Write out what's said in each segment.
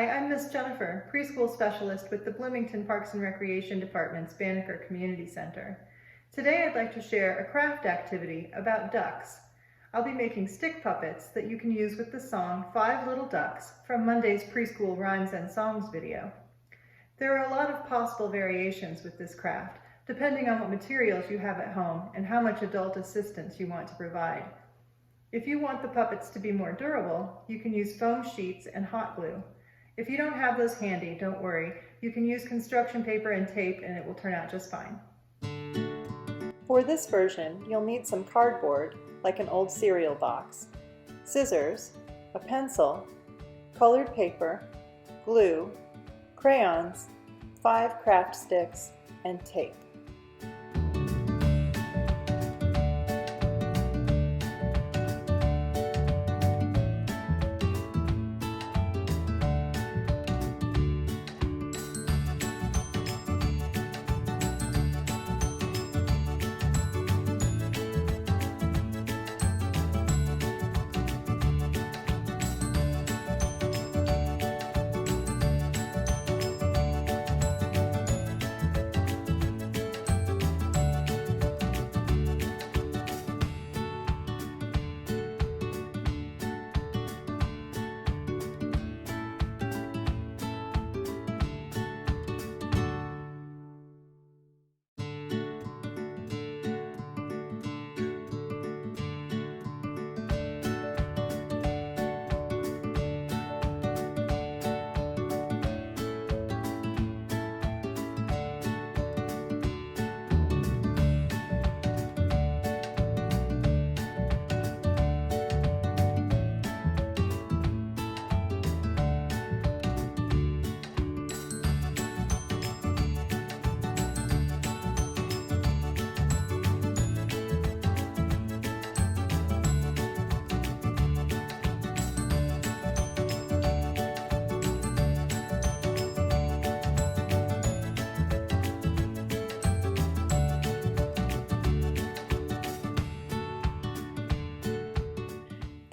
Hi, I'm Miss Jennifer, preschool specialist with the Bloomington Parks and Recreation Department's Banneker Community Center. Today I'd like to share a craft activity about ducks. I'll be making stick puppets that you can use with the song 5 Little Ducks from Monday's Preschool Rhymes and Songs video. There are a lot of possible variations with this craft, depending on what materials you have at home and how much adult assistance you want to provide. If you want the puppets to be more durable, you can use foam sheets and hot glue. If you don't have those handy, don't worry. You can use construction paper and tape and it will turn out just fine. For this version, you'll need some cardboard, like an old cereal box, scissors, a pencil, colored paper, glue, crayons, 5 craft sticks, and tape.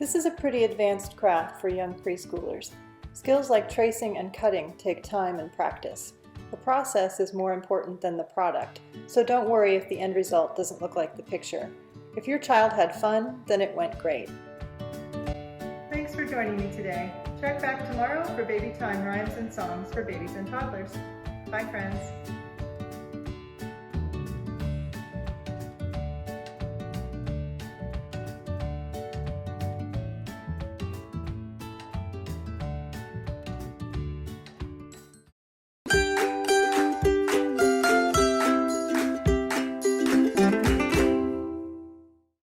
This is a pretty advanced craft for young preschoolers. Skills like tracing and cutting take time and practice. The process is more important than the product, so don't worry if the end result doesn't look like the picture. If your child had fun, then it went great. Thanks for joining me today. Check back tomorrow for Baby Time Rhymes and Songs for babies and toddlers. Bye, friends.